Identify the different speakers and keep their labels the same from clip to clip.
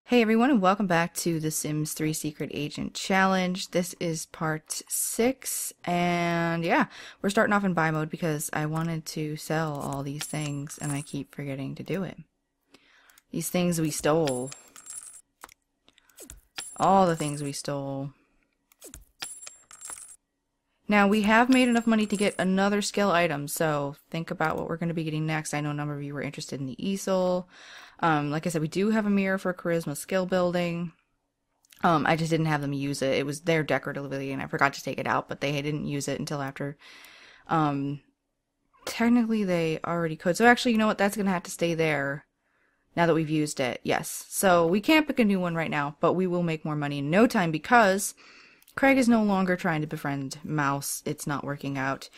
Speaker 1: Hey everyone, and welcome back to The Sims 3 Secret Agent Challenge. This is part 6, and yeah, we're starting off in buy mode because I wanted to sell all these things, and I keep forgetting to do it. These things we stole. All the things we stole. Now, we have made enough money to get another skill item, so think about what we're going to be getting next. I know a number of you were interested in the easel. Like I said, we do have a mirror for charisma skill building. I just didn't have them use it. It was there decoratively, and I forgot to take it out, but they didn't use it until after. Technically, they already could. So actually, you know what? That's going to have to stay there now that we've used it. Yes. So we can't pick a new one right now, but we will make more money in no time because Craig is no longer trying to befriend Mouse. It's not working out.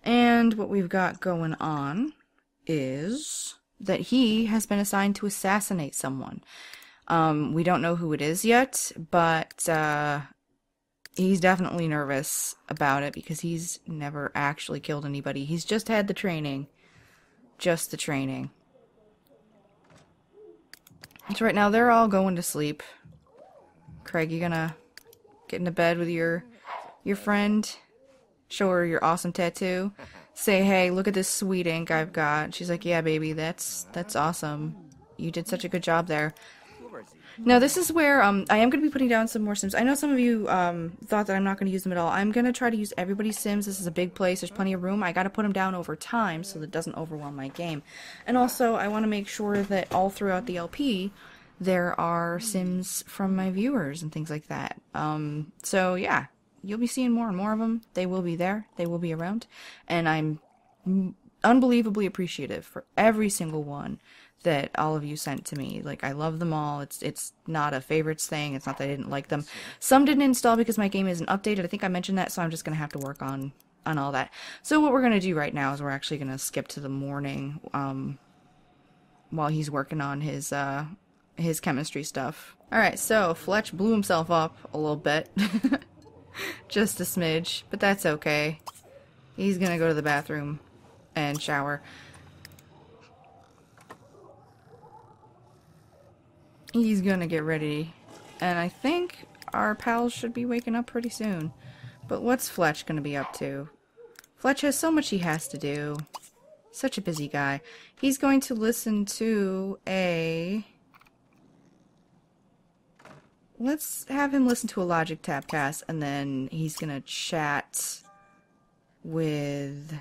Speaker 1: And what we've got going on is that he has been assigned to assassinate someone. We don't know who it is yet, but he's definitely nervous about it because he's never actually killed anybody. He's just had the training. Just the training. So right now they're all going to sleep. Craig, you gonna get into bed with your friend? Show her your awesome tattoo. Say, hey, look at this sweet ink I've got. She's like, yeah, baby, that's awesome. You did such a good job there. Now, this is where I am going to be putting down some more Sims. I know some of you thought that I'm not going to use them at all. I'm going to try to use everybody's Sims. This is a big place. There's plenty of room. I got to put them down over time so that it doesn't overwhelm my game. And also, I want to make sure that all throughout the LP, there are Sims from my viewers and things like that. So, yeah. You'll be seeing more and more of them. They will be there. They will be around. And I'm unbelievably appreciative for every single one that all of you sent to me. Like, I love them all. It's not a favorites thing. It's not that I didn't like them. Some didn't install because my game isn't updated. I think I mentioned that, so I'm just going to have to work on all that. So what we're going to do right now is we're actually going to skip to the morning while he's working on his chemistry stuff. Alright, so Fletch blew himself up a little bit. Just a smidge, but that's okay. He's gonna go to the bathroom and shower. He's gonna get ready. And I think our pals should be waking up pretty soon. But what's Fletch gonna be up to? Fletch has so much he has to do. Such a busy guy. He's going to listen to a... Let's have him listen to a Logic Tabcast, and then he's gonna chat with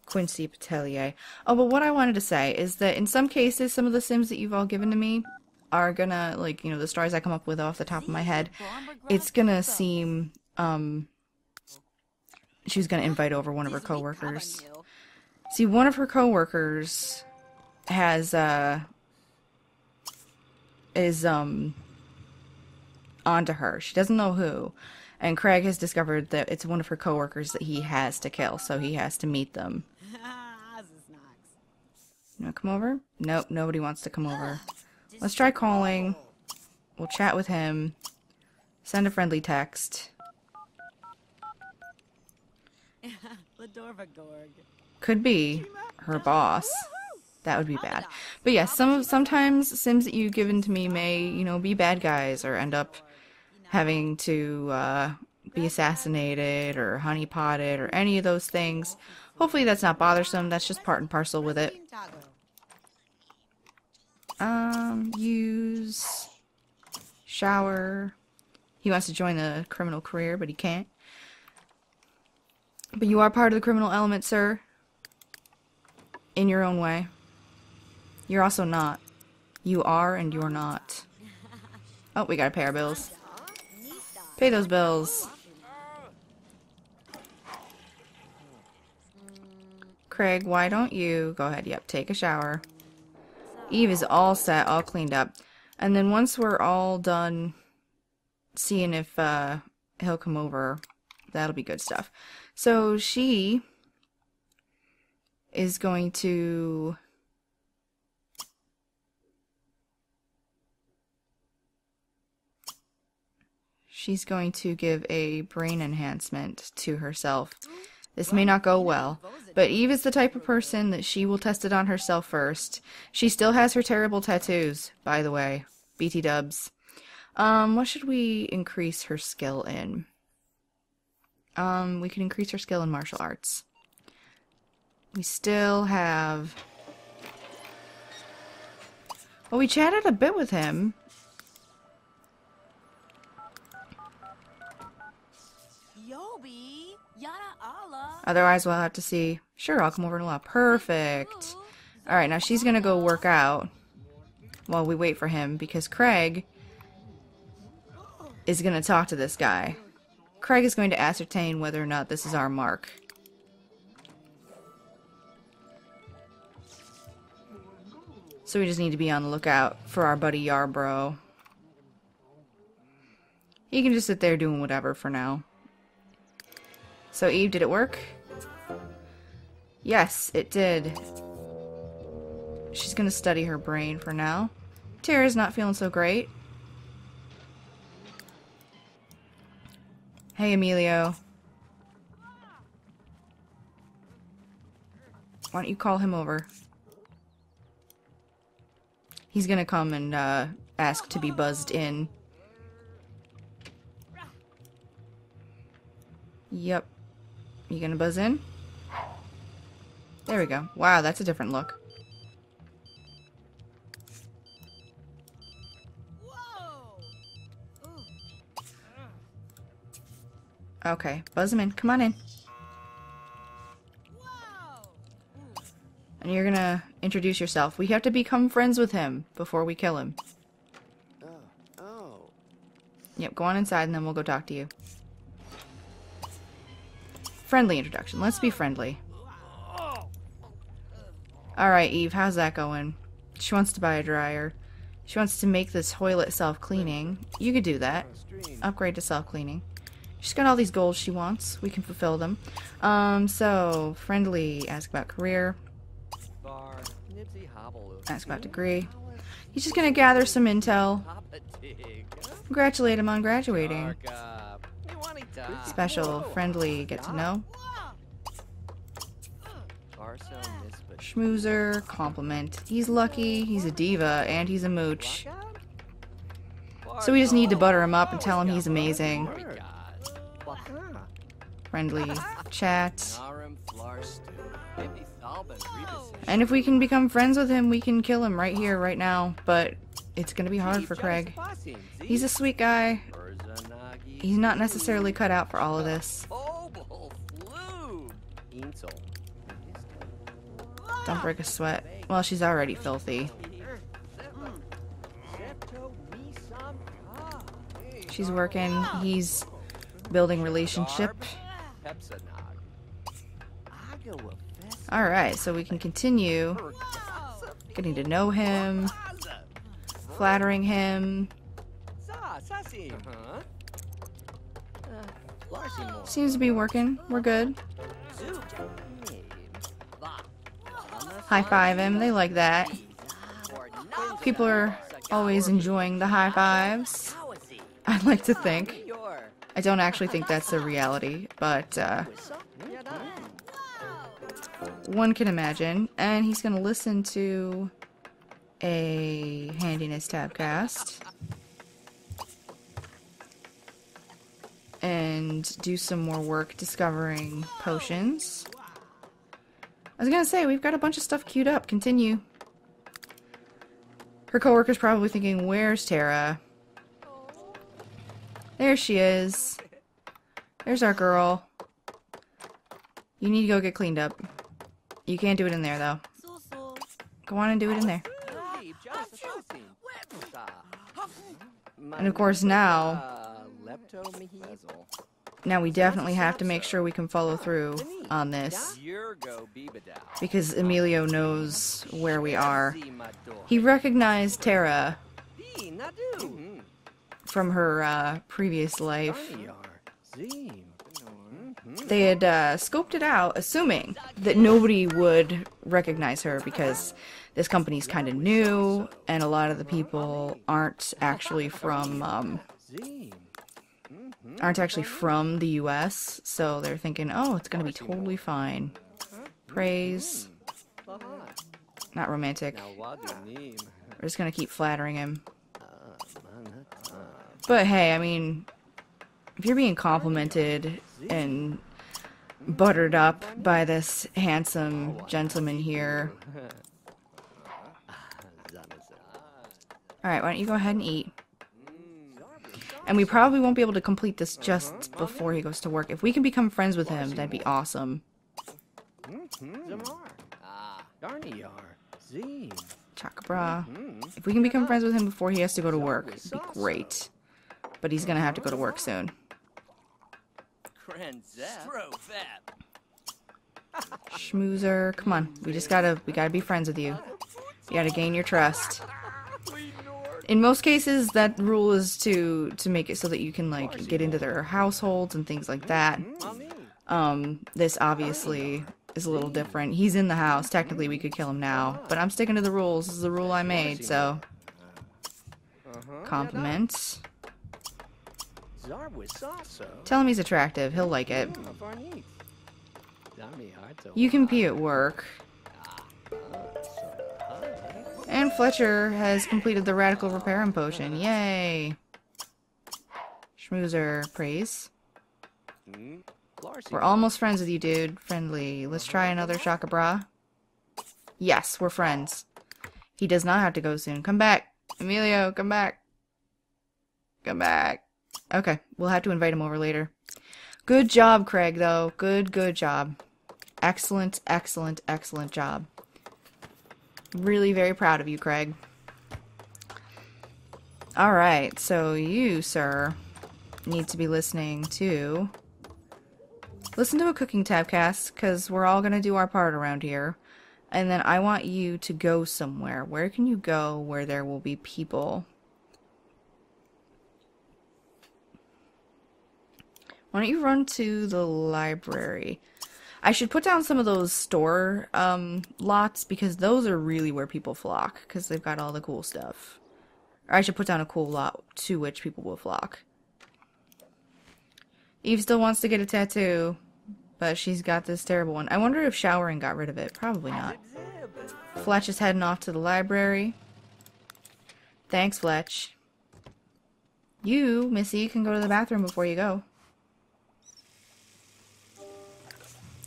Speaker 1: Quincy Patelier. Oh, but what I wanted to say is that in some cases, some of the Sims that you've all given to me are gonna, like, you know, the stories I come up with off the top of my head, it's gonna seem, she's gonna invite over one of her coworkers. See, one of her coworkers has, onto her. She doesn't know who. And Craig has discovered that it's one of her coworkers that he has to kill, so he has to meet them. You wanna come over? Nope, nobody wants to come over. Let's try calling. We'll chat with him. Send a friendly text. Could be her boss. That would be bad. But yes, sometimes Sims that you've given to me may, you know, be bad guys or end up having to be assassinated or honeypotted or any of those things. Hopefully that's not bothersome. That's just part and parcel with it. Use shower. He wants to join the criminal career, but he can't. But you are part of the criminal element, sir. In your own way. You're also not. You are and you're not. Oh, we gotta pay our bills. Pay those bills. Craig, why don't you go ahead? Yep, take a shower. Eve is all set, all cleaned up. And then once we're all done seeing if he'll come over, that'll be good stuff. So she is going to she's going to give a brain enhancement to herself. This may not go well, but Eve is the type of person that she will test it on herself first. She still has her terrible tattoos, by the way. BT dubs. What should we increase her skill in? We can increase her skill in martial arts. We still have... Well, we chatted a bit with him. Otherwise, we'll have to see. Sure, I'll come over in a lot. Perfect. Alright, now she's gonna go work out while we wait for him, because Craig is gonna talk to this guy. Craig is going to ascertain whether or not this is our mark. So we just need to be on the lookout for our buddy Yarbrough. He can just sit there doing whatever for now. So Eve, did it work? Yes, it did. She's gonna study her brain for now. Tara's not feeling so great. Hey, Emilio. Why don't you call him over? He's gonna come and ask to be buzzed in. Yep. You gonna buzz in? There we go. Wow, that's a different look. Okay, buzz him in. Come on in. And you're gonna introduce yourself. We have to become friends with him before we kill him. Yep, go on inside and then we'll go talk to you. Friendly introduction. Let's be friendly. Alright, Eve, how's that going? She wants to buy a dryer. She wants to make this toilet self-cleaning. You could do that. Upgrade to self-cleaning. She's got all these goals she wants. We can fulfill them. So, friendly, ask about career. Ask about degree. He's just gonna gather some intel. Congratulate him on graduating. Special, friendly, get to know. Schmoozer, compliment. He's lucky, he's a diva, and he's a mooch. So we just need to butter him up and tell him he's amazing. Friendly, chat. And if we can become friends with him, we can kill him right here, right now. But it's gonna be hard for Craig. He's a sweet guy. He's not necessarily cut out for all of this. Don't break a sweat. Well, she's already filthy. She's working. He's building relationship. Alright, so we can continue getting to know him, flattering him. Seems to be working. We're good. High five him. They like that. People are always enjoying the high fives. I'd like to think. I don't actually think that's the reality, but one can imagine. And he's gonna listen to a handiness tabcast and do some more work discovering potions. I was gonna say, we've got a bunch of stuff queued up. Continue. Her coworker's probably thinking, where's Tara? There she is. There's our girl. You need to go get cleaned up. You can't do it in there, though. Go on and do it in there. And of course now we definitely have to make sure we can follow through on this, because Emilio knows where we are. He recognized Tara from her previous life. They had scoped it out, assuming that nobody would recognize her because this company's kind of new, and a lot of the people aren't actually from aren't actually from the US, so they're thinking, oh, it's gonna be totally fine. Praise. Not romantic. We're just gonna keep flattering him. But hey, I mean, if you're being complimented and buttered up by this handsome gentleman here. Alright, why don't you go ahead and eat? And we probably won't be able to complete this just before he goes to work. If we can become friends with him, that'd be awesome. Chakabra. If we can become friends with him before he has to go to work, it'd be great. But he's gonna have to go to work soon. Schmoozer, come on. We gotta be friends with you. You gotta gain your trust. In most cases, that rule is to make it so that you can, like, get into their households and things like that. This obviously is a little different. He's in the house. Technically, we could kill him now. But I'm sticking to the rules. This is the rule I made, so... Compliment. Tell him he's attractive. He'll like it. You can pee at work. And Fletcher has completed the Radical Repair Potion. Yay! Schmoozer, praise. We're almost friends with you, dude. Friendly. Let's try another Shaka Bra. Yes, we're friends. He does not have to go soon. Come back! Emilio, come back! Come back! Okay, we'll have to invite him over later. Good job, Craig, though. Good job. Excellent, excellent, excellent job. Really very proud of you, Craig. Alright, so you, sir, need to be listening to... Listen to a cooking tabcast, because we're all going to do our part around here. And then I want you to go somewhere. Where can you go where there will be people? Why don't you run to the library? I should put down some of those store lots, because those are really where people flock, because they've got all the cool stuff. Or I should put down a cool lot to which people will flock. Eve still wants to get a tattoo, but she's got this terrible one. I wonder if showering got rid of it. Probably not. Fletch is heading off to the library. Thanks, Fletch. You, Missy, can go to the bathroom before you go.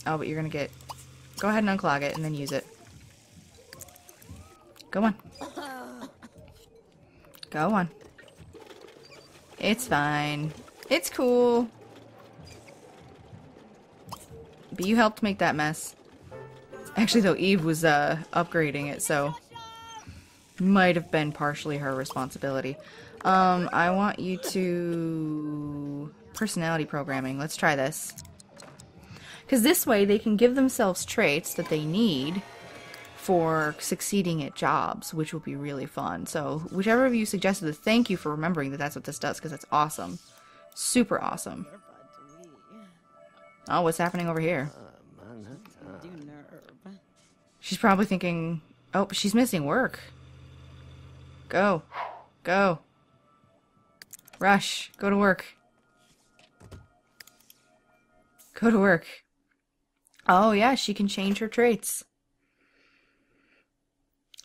Speaker 1: Oh, but you're gonna get... Go ahead and unclog it and then use it. Go on. Go on. It's fine. It's cool. But you helped make that mess. Actually, though, Eve was upgrading it, so... Might have been partially her responsibility. I want you to... Personality programming. Let's try this. Because this way they can give themselves traits that they need for succeeding at jobs, which will be really fun. So, whichever of you suggested this, thank you for remembering that that's what this does, because that's awesome. Super awesome. Oh, what's happening over here? She's probably thinking, oh, she's missing work. Go. Go. Rush. Go to work. Go to work. Oh, yeah, she can change her traits.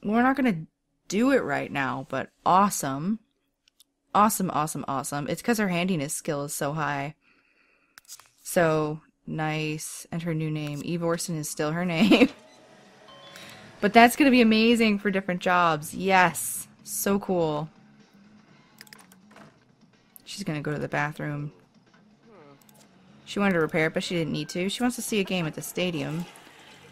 Speaker 1: We're not going to do it right now, but awesome. Awesome, awesome, awesome. It's because her handiness skill is so high. So, nice. And her new name. Eve Orson is still her name. But that's going to be amazing for different jobs. Yes. So cool. She's going to go to the bathroom. She wanted to repair it, but she didn't need to. She wants to see a game at the stadium.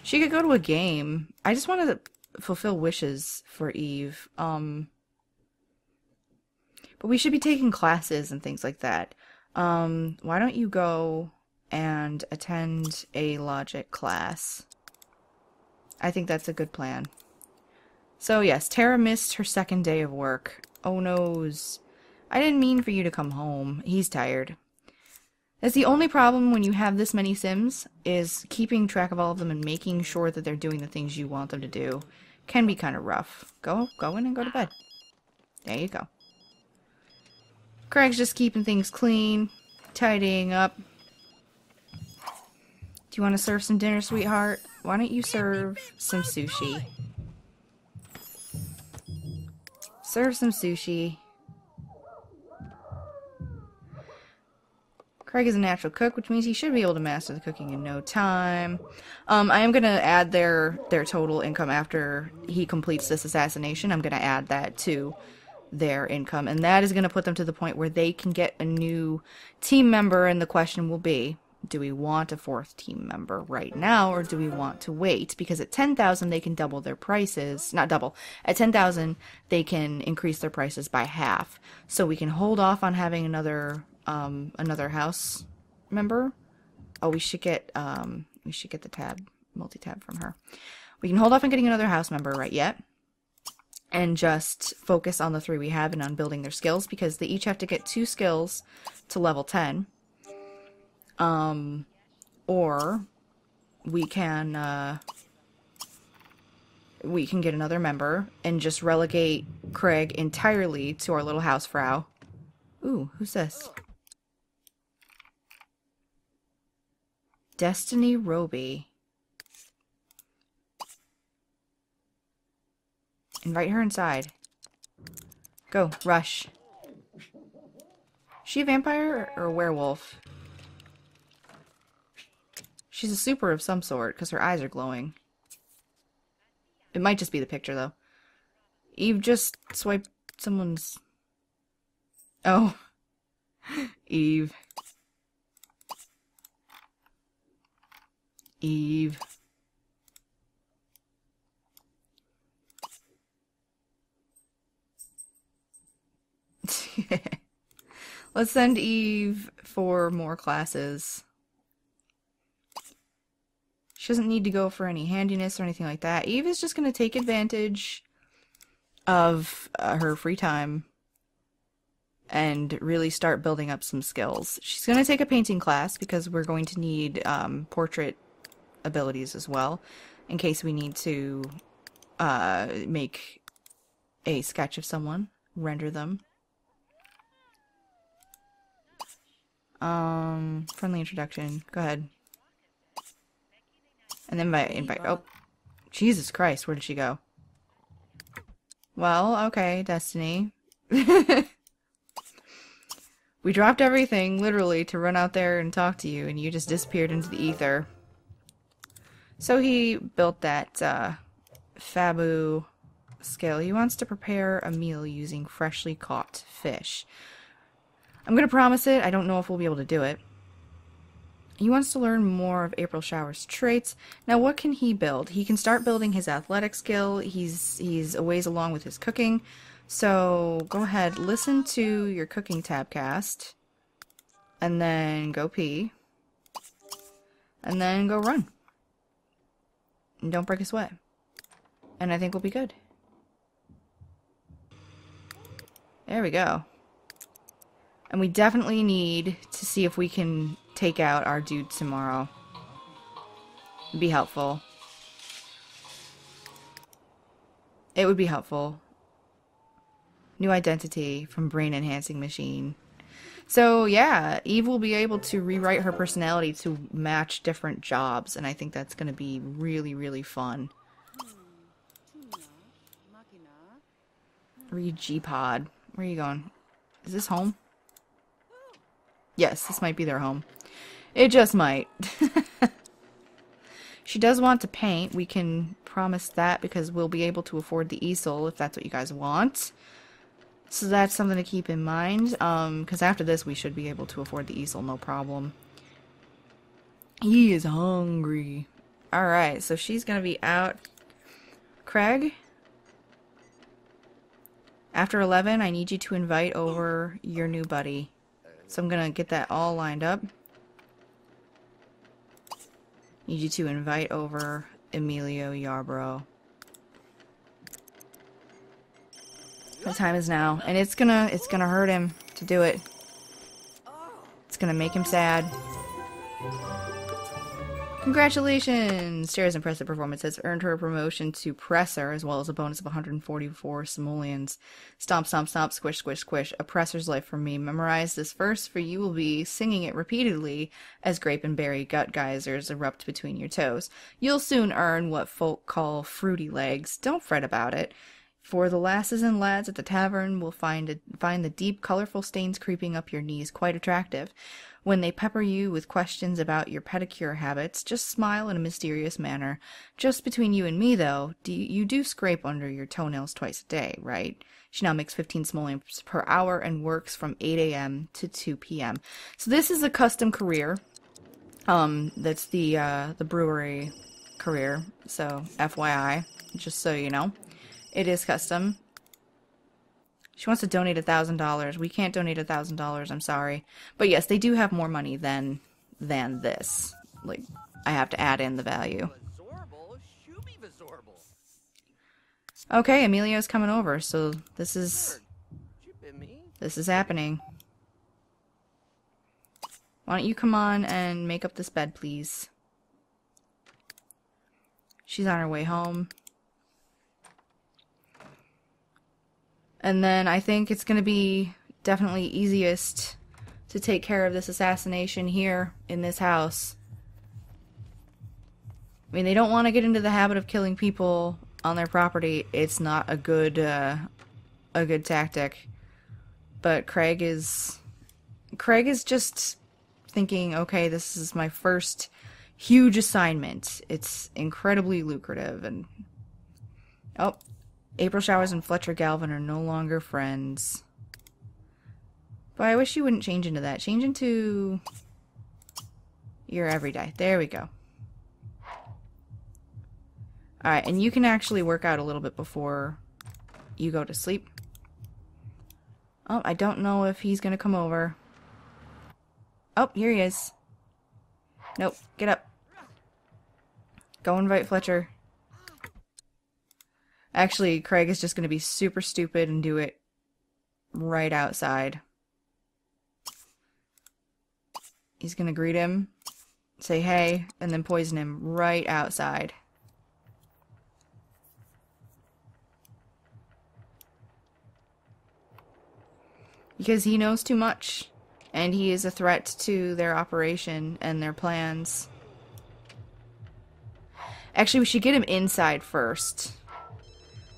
Speaker 1: She could go to a game. I just wanted to fulfill wishes for Eve. But we should be taking classes and things like that. Why don't you go and attend a logic class? I think that's a good plan. So yes, Tara missed her second day of work. Oh noes. I didn't mean for you to come home. He's tired. That's the only problem when you have this many Sims, is keeping track of all of them and making sure that they're doing the things you want them to do. Can be kind of rough. Go in and go to bed. There you go. Craig's just keeping things clean. tidying up. Do you want to serve some dinner, sweetheart? Why don't you serve some sushi? Serve some sushi. Craig is a natural cook, which means he should be able to master the cooking in no time. I am going to add their total income after he completes this assassination. I'm going to add that to their income, and that is going to put them to the point where they can get a new team member, and the question will be, do we want a 4th team member right now, or do we want to wait? Because at 10,000 they can double their prices. Not double. At 10,000 they can increase their prices by half. So we can hold off on having another house member. Oh, we should get the tab, multi-tab from her. We can hold off on getting another house member right yet, and just focus on the 3 we have and on building their skills, because they each have to get 2 skills to level 10. Or we can get another member and just relegate Craig entirely to our little housefrau. Ooh, who's this? Destiny Roby. Invite her inside. Go, rush. Is she a vampire or a werewolf? She's a super of some sort, because her eyes are glowing. It might just be the picture, though. Eve just swiped someone's... Oh. Eve. Eve. Let's send Eve for more classes. She doesn't need to go for any handiness or anything like that. Eve is just going to take advantage of her free time and really start building up some skills. She's going to take a painting class because we're going to need portrait abilities as well, in case we need to make a sketch of someone, render them. Friendly introduction. Go ahead. And then invite. Oh, Jesus Christ! Where did she go? Well, okay, Destiny. We dropped everything, literally, to run out there and talk to you, and you just disappeared into the ether. So he built that Fabu skill. He wants to prepare a meal using freshly caught fish. I'm gonna promise it. I don't know if we'll be able to do it. He wants to learn more of April Shower's traits. Now, what can he build? He can start building his athletic skill. He's a ways along with his cooking. So, go ahead, listen to your cooking tabcast. And then go pee. And then go run. And don't break a sweat. And I think we'll be good. There we go. And we definitely need to see if we can take out our dude tomorrow. It'd be helpful. It would be helpful. New identity from brain enhancing machine. So yeah, Eve will be able to rewrite her personality to match different jobs, and I think that's going to be really, really fun. Read G-Pod. Where are you going? Is this home? Yes, this might be their home. It just might. She does want to paint. We can promise that because we'll be able to afford the easel if that's what you guys want. So that's something to keep in mind. Because after this we should be able to afford the easel, no problem. He is hungry. Alright, so she's going to be out. Craig? After 11, I need you to invite over your new buddy. So I'm gonna get that all lined up. Need you to invite over Emilio Yarbrough. The time is now, and it's gonna hurt him to do it. It's gonna make him sad. Congratulations! Sarah's impressive performance has earned her a promotion to Presser, as well as a bonus of 144 simoleons. Stomp, stomp, stomp, squish, squish, squish. A Presser's life for me. Memorize this verse, for you will be singing it repeatedly as grape and berry gut geysers erupt between your toes. You'll soon earn what folk call fruity legs. Don't fret about it. For the lasses and lads at the tavern will find the deep, colorful stains creeping up your knees quite attractive. When they pepper you with questions about your pedicure habits, just smile in a mysterious manner. Just between you and me, though, you do scrape under your toenails twice a day, right? She now makes 15 simoleons per hour and works from 8 a.m. to 2 p.m. So this is a custom career. That's the brewery career. So FYI, just so you know. It is custom. She wants to donate $1,000. We can't donate $1,000, I'm sorry. But yes, they do have more money than this. Like, I have to add in the value. Okay, Emilio's coming over, so this is happening. Why don't you come on and make up this bed, please? She's on her way home. And then I think it's going to be definitely easiest to take care of this assassination here in this house. I mean, they don't want to get into the habit of killing people on their property. It's not a good tactic. But Craig is just thinking, okay, this is my first huge assignment. It's incredibly lucrative. And oh, April Showers and Fletcher Galvin are no longer friends. But I wish you wouldn't change into that. Change into your everyday. There we go. Alright, and you can actually work out a little bit before you go to sleep. Oh, I don't know if he's gonna come over. Oh, here he is. Nope, get up. Go invite Fletcher. Actually, Craig is just going to be super stupid and do it right outside. He's going to greet him, say hey, and then poison him right outside. Because he knows too much, and he is a threat to their operation and their plans. Actually, we should get him inside first.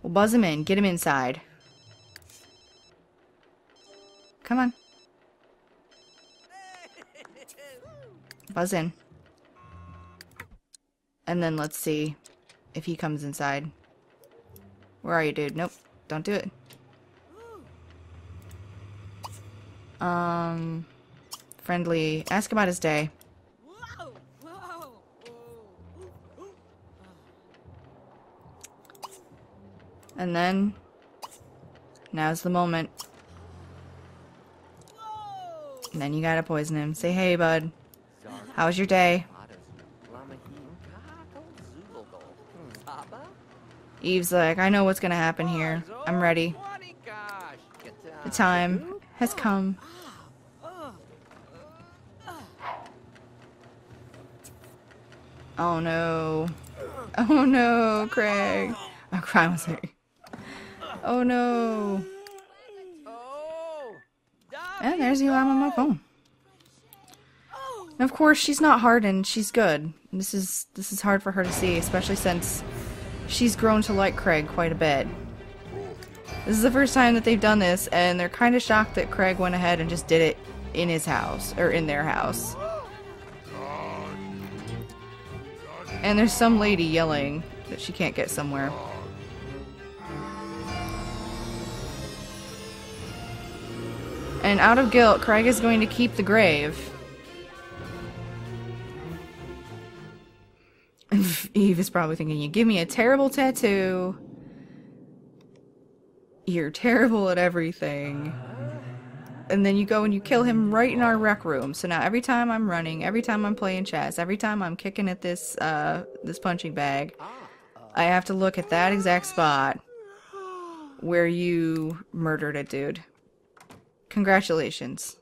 Speaker 1: We'll buzz him in. Get him inside. Come on. Buzz in. And then let's see if he comes inside. Where are you, dude? Nope. Don't do it. Friendly. Ask about his day. And then, now's the moment. And then you gotta poison him. Say, hey, bud. How was your day? Eve's like, I know what's gonna happen here. I'm ready. The time has come. Oh no. Oh no, Craig. Oh, crime was like, oh no. And there's the alarm on my phone. And of course, she's not hardened. She's good. This is hard for her to see, especially since she's grown to like Craig quite a bit. This is the first time that they've done this, and they're kind of shocked that Craig went ahead and just did it in his house, or in their house. And there's some lady yelling that she can't get somewhere. And out of guilt, Craig is going to keep the grave. Eve is probably thinking, you give me a terrible tattoo. You're terrible at everything. And then you go and you kill him right in our rec room. So now every time I'm running, every time I'm playing chess, every time I'm kicking at this this punching bag, I have to look at that exact spot where you murdered a dude. Congratulations.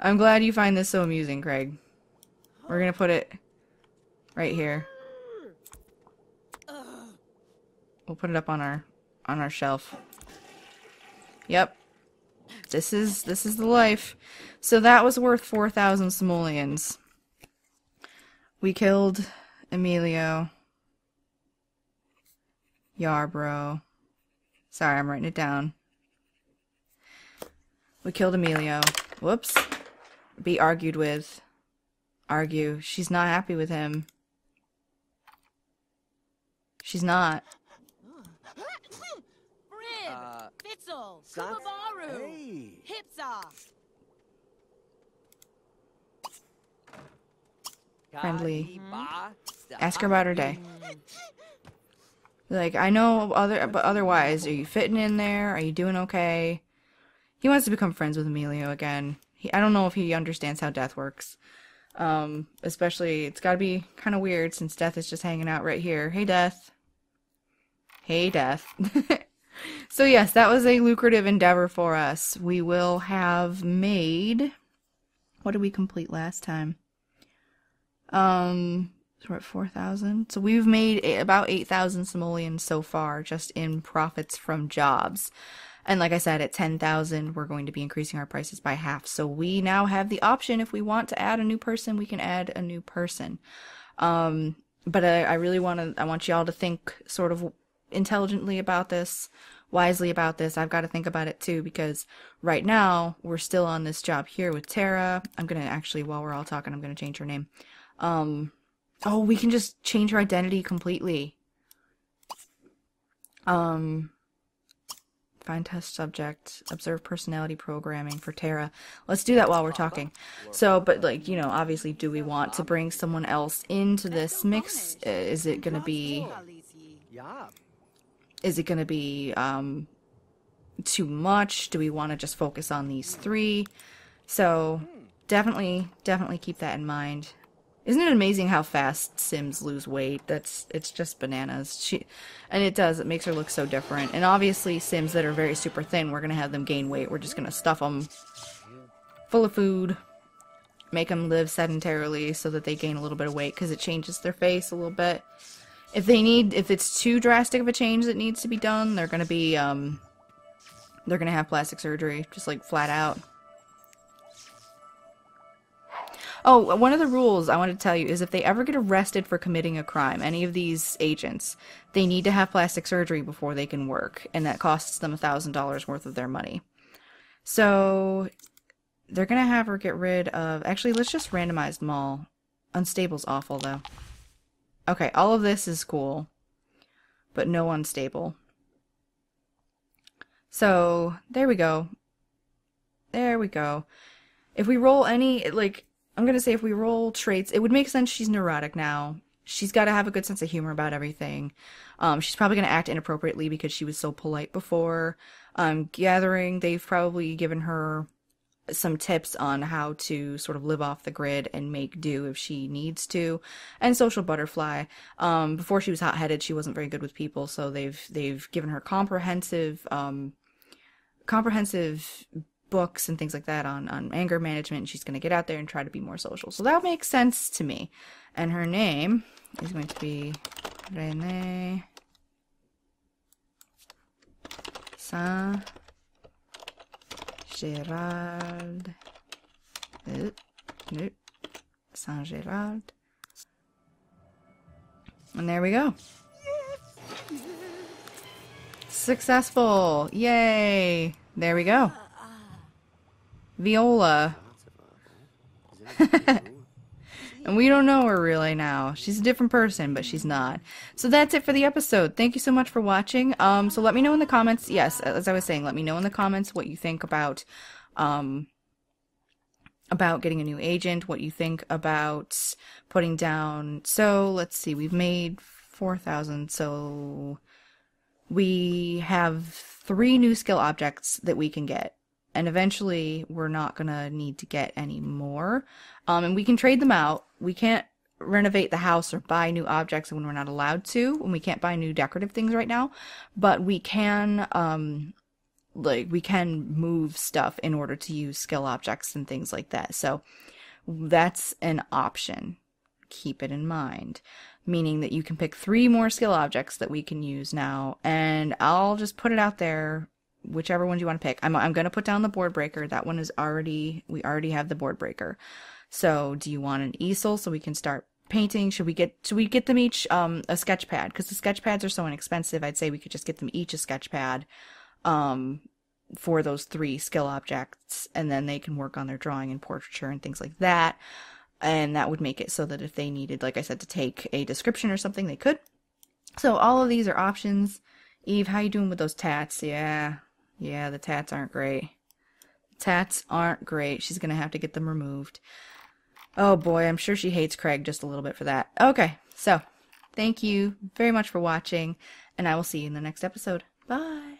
Speaker 1: I'm glad you find this so amusing, Craig. We're gonna put it right here. We'll put it up on our shelf. Yep. This is the life. So that was worth 4,000 simoleons. We killed Emilio. Yarbrough. Sorry, I'm writing it down. We killed Emilio. Whoops. Be argued with. Argue. She's not happy with him. She's not. Friendly. Ask her about her day. Like, I know but otherwise, are you fitting in there? Are you doing okay? He wants to become friends with Emilio again. I don't know if he understands how death works. Especially, it's gotta be kind of weird since Death is just hanging out right here. Hey, Death. Hey, Death. So yes, that was a lucrative endeavor for us. We will have made... What did we complete last time? So we're at 4,000. So we've made about 8,000 simoleons so far, just in profits from jobs. And like I said, at 10,000, we're going to be increasing our prices by half. So we now have the option, if we want to add a new person, we can add a new person. But I really I want y'all to think sort of intelligently about this, wisely about this. I've got to think about it too, because right now, we're still on this job here with Tara. I'm going to actually, while we're all talking, I'm going to change her name. Oh, we can just change her identity completely. Find test subject, observe personality programming for Tara. Let's do that while we're talking. So, but like, you know, obviously, do we want to bring someone else into this mix? Is it gonna be too much? Do we want to just focus on these three? So, definitely keep that in mind. Isn't it amazing how fast Sims lose weight? It's just bananas. It makes her look so different. And obviously Sims that are very super thin, we're gonna have them gain weight. We're just gonna stuff them full of food, make them live sedentarily so that they gain a little bit of weight, because it changes their face a little bit. If it's too drastic of a change that needs to be done, they're gonna be, they're gonna have plastic surgery, just like flat out. Oh, one of the rules I wanted to tell you is if they ever get arrested for committing a crime, any of these agents, they need to have plastic surgery before they can work, and that costs them $1,000 worth of their money. So, they're gonna have her get rid of... Actually, let's just randomize them all. Unstable's awful, though. Okay, all of this is cool, but no unstable. So, there we go. There we go. If we roll any, like... I'm gonna say if we roll traits, it would make sense she's neurotic now. She's got to have a good sense of humor about everything. She's probably gonna act inappropriately because she was so polite before. Gathering, they've probably given her some tips on how to sort of live off the grid and make do if she needs to. And social butterfly. Before she was hot-headed, she wasn't very good with people, so they've given her comprehensive books and things like that on anger management, and she's going to get out there and try to be more social. So that makes sense to me. And her name is going to be Renee Saint-Gérald. Saint-Gérald. And there we go. Successful! Yay! There we go. Viola. And we don't know her really now. She's a different person, but she's not. So that's it for the episode. Thank you so much for watching. So let me know in the comments, yes, as I was saying, let me know in the comments what you think about getting a new agent, what you think about putting down... So, let's see, we've made 4,000, so we have 3 new skill objects that we can get. And eventually, we're not gonna need to get any more. And we can trade them out. We can't renovate the house or buy new objects when we're not allowed to, and we can't buy new decorative things right now. But we can like, we can move stuff in order to use skill objects and things like that. So that's an option. Keep it in mind. Meaning that you can pick 3 more skill objects that we can use now, and I'll just put it out there, whichever ones you want to pick. I'm going to put down the board breaker. That one is we already have the board breaker. So do you want an easel so we can start painting? Should we get them each a sketch pad? Because the sketch pads are so inexpensive, I'd say we could just get them each a sketch pad for those 3 skill objects, and then they can work on their drawing and portraiture and things like that. And that would make it so that if they needed, like I said, to take a description or something, they could. So all of these are options. Eve, how you doing with those tats? Yeah, the tats aren't great. Tats aren't great. She's going to have to get them removed. Oh boy, I'm sure she hates Craig just a little bit for that. Okay, so thank you very much for watching, and I will see you in the next episode. Bye!